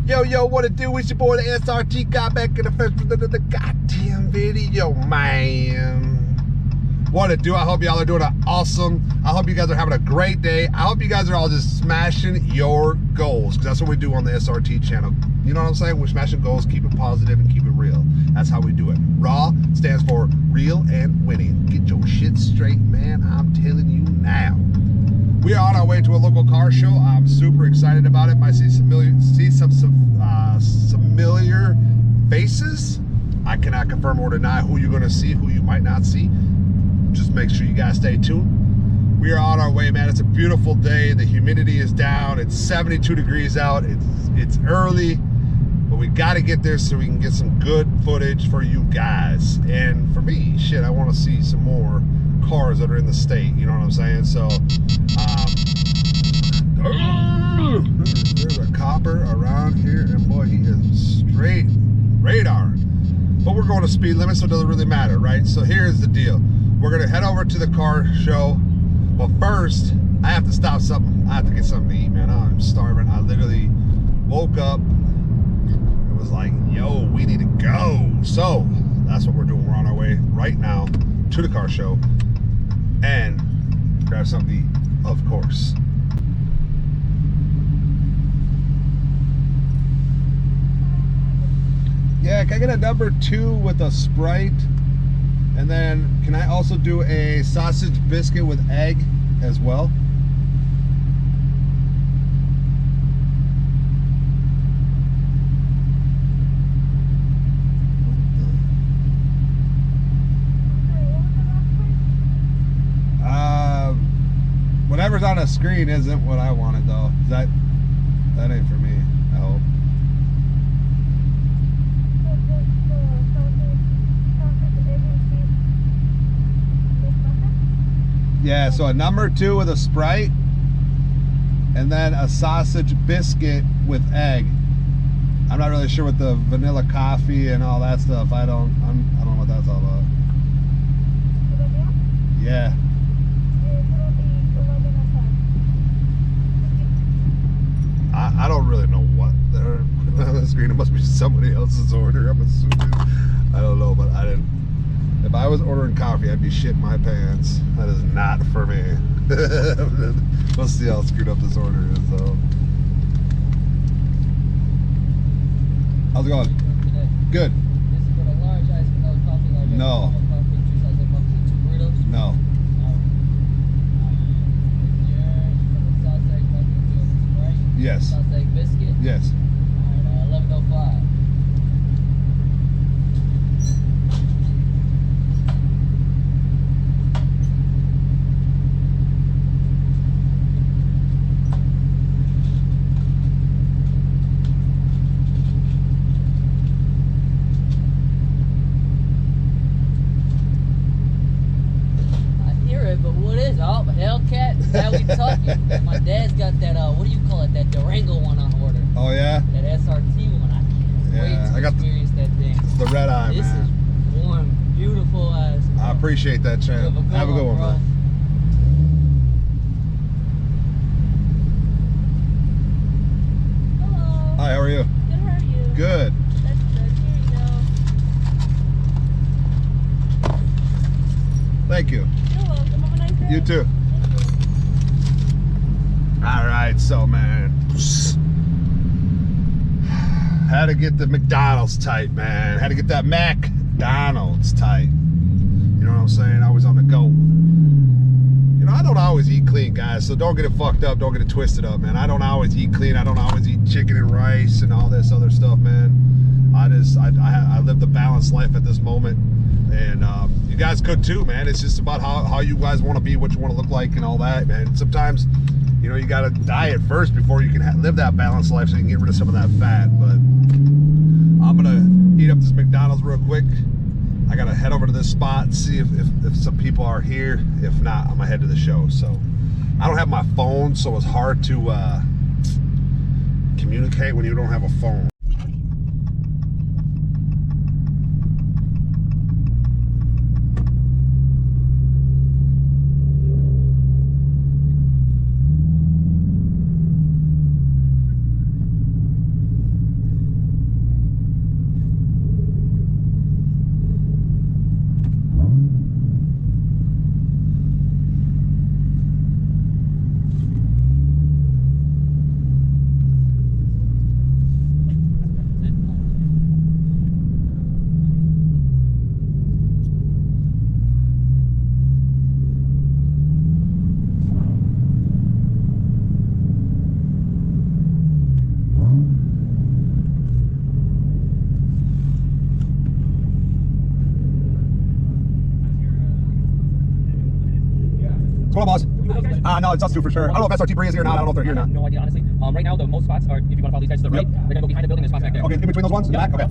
Yo, what it do? It's your boy, the SRT guy, back in the first of the goddamn video, man. What it do? I hope y'all are doing awesome. I hope you guys are having a great day. I hope you guys are all just smashing your goals, because that's what we do on the SRT channel. You know what I'm saying? We're smashing goals, keep it positive, and keep it real. That's how we do it. RAW stands for real and winning. Get your shit straight, man. I'm telling you now. We are on our way to a local car show. I'm super excited about it. I see some familiar faces. I cannot confirm or deny who you're going to see, who you might not see. Just make sure you guys stay tuned. We are on our way, man. It's a beautiful day. The humidity is down. It's 72 degrees out. It's early, but we got to get there so we can get some good footage for you guys. And for me, shit, I want to see some more cars that are in the state. You know what I'm saying? So, there's a copper around here, and boy, he is straight radar. But we're going to speed limit, so it doesn't really matter, right? So here's the deal. We're gonna head over to the car show, but first, I have to stop something. I have to get something to eat, man. I'm starving. I literally woke up. It was like, yo, we need to go. So that's what we're doing. We're on our way right now to the car show and grab something to eat, of course. Yeah, can I get a number 2 with a Sprite? And then, can I also do a sausage biscuit with egg as well? Whatever's on the screen isn't what I wanted, though. That ain't for me, I hope. Yeah, so a number 2 with a Sprite, and then a sausage biscuit with egg. I'm not really sure what the vanilla coffee and all that stuff. I don't know what that's all about. Yeah. I don't really know what they're on the screen. It must be somebody else's order, I'm assuming. I don't know, but I didn't. If I was ordering coffee, I'd be shitting my pants. That is not for me. Let's see how screwed up this order is, though. How's it going? Good. This is for the large ice vanilla coffee, large No. coffee, 2 size of coffee, 2 burritos? No. Sausage biscuit, right? Yes. Sausage biscuit? Yes. Alright, 11:05. But what is it? Oh, Hellcat, how we talking? My dad's got that, what do you call it? That Durango one on order. Oh, yeah? That SRT one. I can't wait to I got experience that thing. It's the red eye, This man. is warm, beautiful eyes. I appreciate that, champ. Have a good one, bro. Hello. Hi, how are you? Good, how are you? Good. That's good. Here you go. Thank you. You're welcome. Have a nice day. You too. All right, so, man. Had to get the McDonald's type, man. Had to get that McDonald's type. You know what I'm saying? Always on the go. You know, I don't always eat clean, guys, so don't get it fucked up. Don't get it twisted up, man. I don't always eat clean. I don't always eat chicken and rice and all this other stuff, man. I live the balanced life at this moment. And you guys could too, man. It's just about how you guys want to be, what you want to look like and all that, man. Sometimes, you know, you got to diet first before you can live that balanced life so you can get rid of some of that fat. But I'm going to eat up this McDonald's real quick. I got to head over to this spot, see if some people are here. If not, I'm going to head to the show. So I don't have my phone, so it's hard to communicate when you don't have a phone. No, it's us two for sure. I don't know if SRT Bree is here or not. I don't know if they're here or not. No idea, honestly. Right now, the most spots are, if you want to follow these guys to the right, they're going to go behind the building. There's spots back there. Okay, in between those ones? In the back? Okay.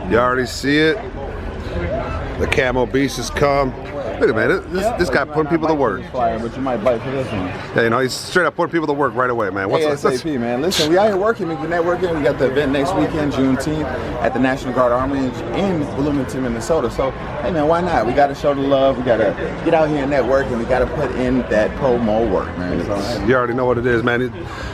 You already see it. The camo beast has come. Wait a minute, this guy putting people to work. But you might bite for this one. Yeah, you know, he's straight up putting people to work right away, man. What's ASAP, man. Listen, we out here working, we networking. We got the event next weekend, Juneteenth, at the National Guard Armory in Bloomington, Minnesota. So, hey, man, why not? We got to show the love. We got to get out here and network, and we got to put in that promo work, man. So, you already know what it is, man.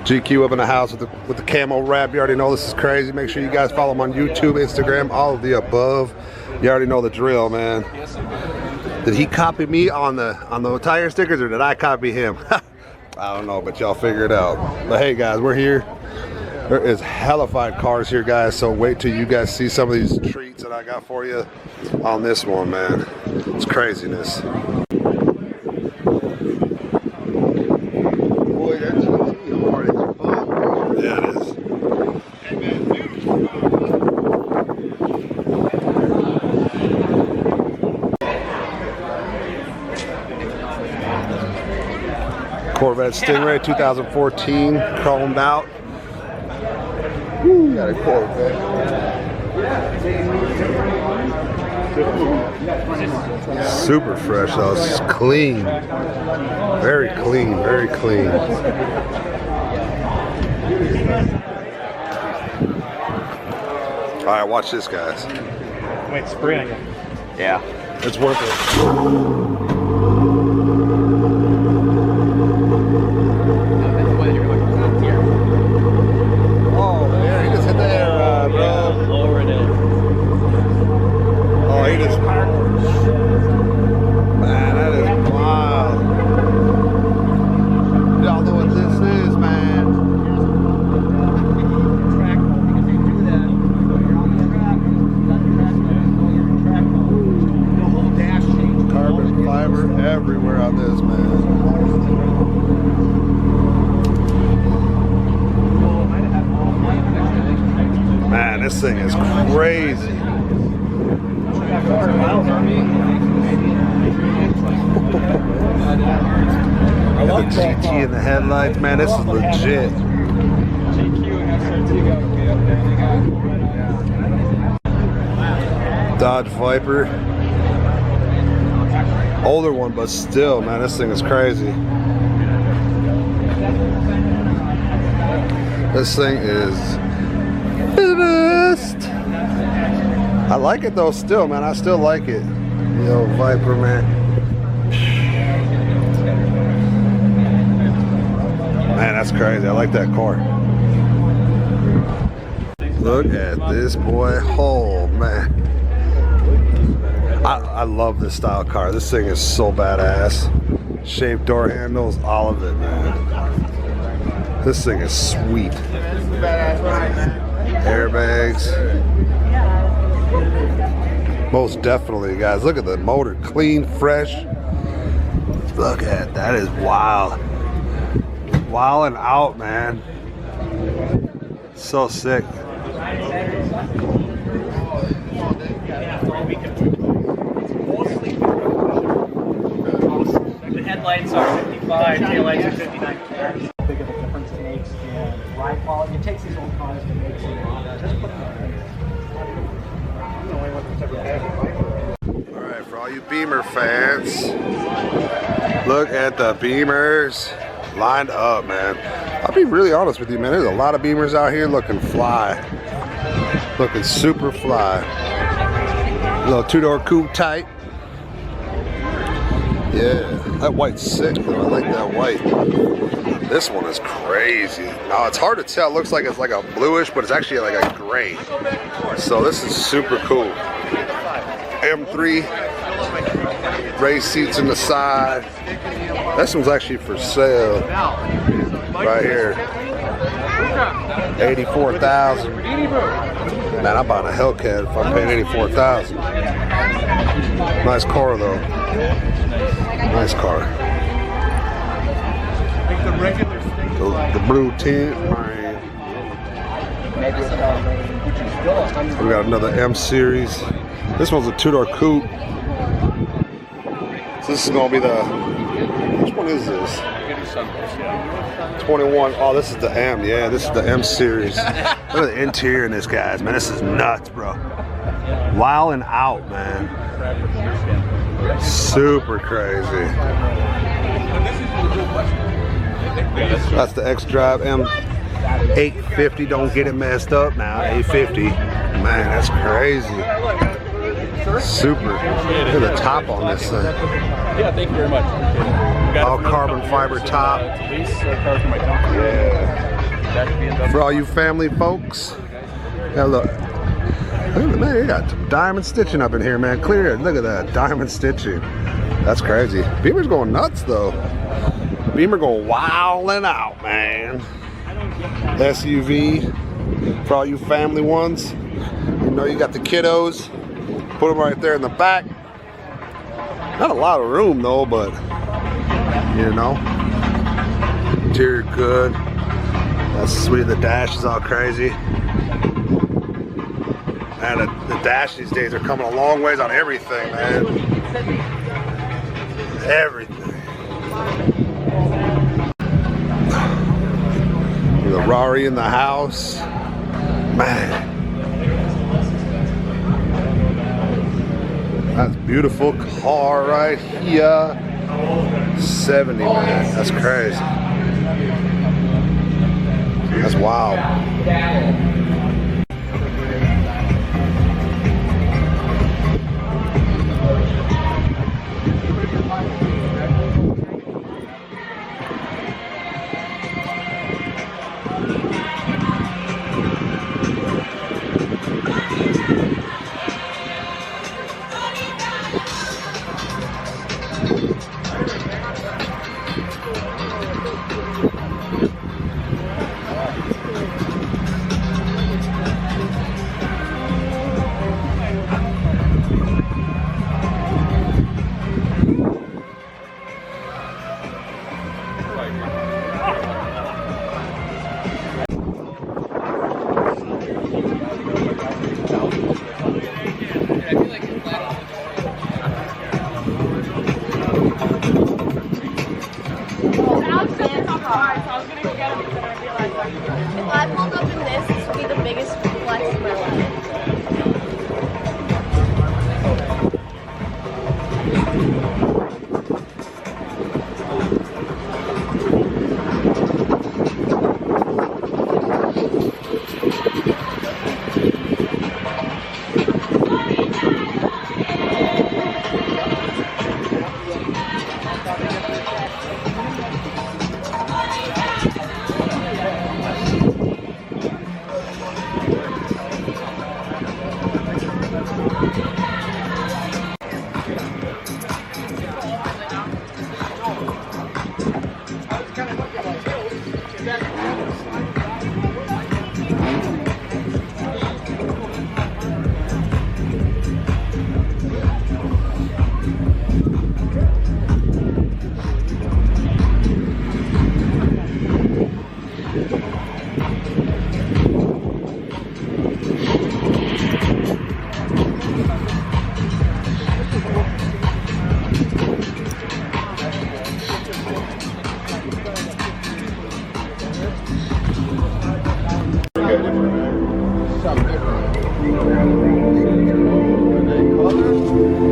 GQ up in the house with the camo wrap. You already know this is crazy. Make sure you guys follow him on YouTube, Instagram, all of the above. You already know the drill, man. Did he copy me on the tire stickers, or did I copy him? I don't know, but y'all figure it out. But hey, guys, we're here. There is hellified cars here, guys, so wait till you guys see some of these treats that I got for you on this one, man. It's craziness. Boy, that's hard as fuck. Yeah, it is. Corvette Stingray 2014, chromed out. Woo, got a Corvette. Super fresh though, it's clean. Very clean, very clean. All right, watch this, guys. Wait, spring. Yeah, it's worth it. Everywhere on this, man. Man, this thing is crazy. Got the GT in the headlights, man. This is legit. Dodge Viper. Older one, but still, man, this thing is crazy. This thing is finished. I like it though, still, man. I still like it. Yo, Viper, man. Man, that's crazy. I like that car. Look at this boy. Oh, man. I love this style car. This thing is so badass. Shaved door handles, all of it, man. This thing is sweet. Airbags. Most definitely, guys. Look at the motor, clean, fresh. Look at that, is wild. Wild and out, man. So sick. The headlights are 55, taillights are 59. How big of a difference it makes in ride quality. It takes these old cars to make some. All right, for all you Beamer fans, look at the Beamers lined up, man. I'll be really honest with you, man. There's a lot of Beamers out here looking fly, looking super fly. Little two-door coupe type. Yeah, that white's sick though. I like that white. This one is crazy. Now it's hard to tell. It looks like it's like a bluish, but it's actually like a gray. So this is super cool. M3 race seats in the side. This one's actually for sale right here. 84,000. Man, I'm buying a Hellcat if I'm paying 84,000. Nice car though. Nice car. The blue tint. We got another M series. This one's a two-door coupe. So this is gonna be the. Which one is this? 21. Oh, this is the M. Yeah, this is the M series. Look at the interior in this, guys. Man, this is nuts, bro. Wild and out, man. Super crazy. That's the X-Drive M850. Don't get it messed up now. 850. Man, that's crazy. Super. Look at the top on this thing. Yeah, thank you very much. All carbon fiber top. Yeah. For all you family folks. Yeah, look. Man, you got diamond stitching up in here, man. Clear it. Look at that. Diamond stitching. That's crazy. Beamer's going nuts, though. Beamer going wilding out, man. SUV. For all you family ones. You know, you got the kiddos. Put them right there in the back. Not a lot of room, though, but, you know. Interior good. That's sweet. The dash is all crazy. Man, the dash these days are coming a long ways on everything, man. Everything. The Rari in the house. Man. That's a beautiful car right here. 70, man. That's crazy. That's wild. If I pulled up in this would be the biggest flex in my life.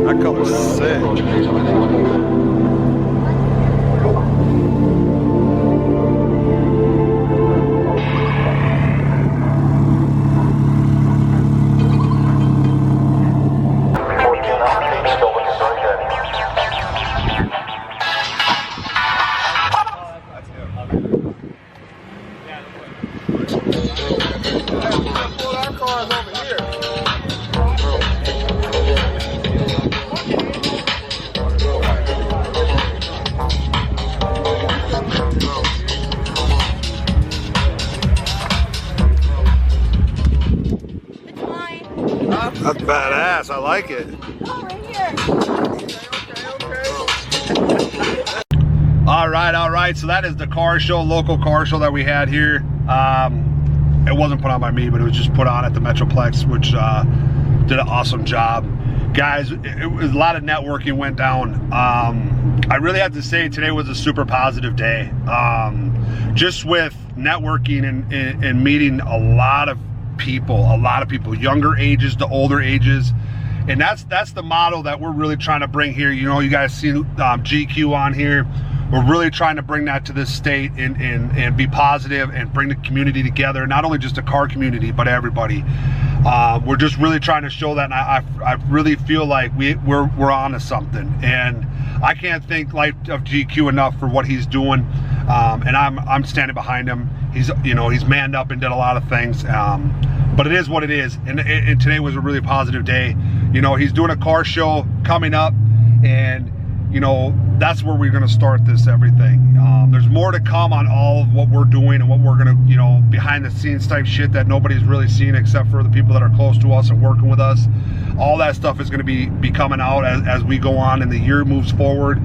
That color's sick. Our car's over here. It's mine. That's badass. I like it. Oh, right here. All right. So that is the car show, local car show that we had here. It wasn't put on by me, but it was just put on at the Metroplex, which did an awesome job. Guys, it was a lot of networking went down. I really have to say today was a super positive day. Just with networking and meeting a lot of people, younger ages to older ages. And that's the model that we're really trying to bring here. You know, you guys see GQ on here. We're really trying to bring that to this state and be positive and bring the community together, not only just the car community, but everybody. We're just really trying to show that, and I really feel like we're on to something. And I can't thank Life of GQ enough for what he's doing. And I'm standing behind him. He's manned up and did a lot of things. But it is what it is. And today was a really positive day. You know, he's doing a car show coming up, and you know, that's where we're going to start everything. There's more to come on all of what we're doing and what we're going to, you know, behind the scenes type shit that nobody's really seen except for the people that are close to us and working with us. All that stuff is going to be coming out as we go on and the year moves forward.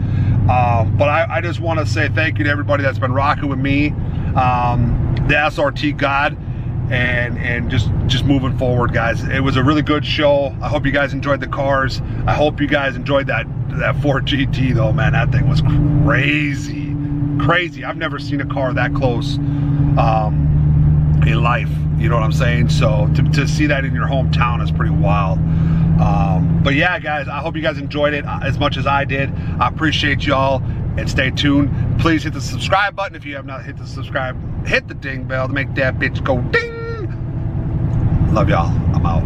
But I just want to say thank you to everybody that's been rocking with me, the SRT God, and just moving forward, guys. It was a really good show. I hope you guys enjoyed the cars. I hope you guys enjoyed that Ford GT though, man. That thing was crazy. I've never seen a car that close in life, you know what I'm saying? So to see that in your hometown is pretty wild. But yeah, guys, I hope you guys enjoyed it as much as I did. I appreciate y'all, and stay tuned. Please hit the subscribe button if you have not hit the subscribe. Hit the ding bell to make that bitch go ding. Love y'all. I'm out.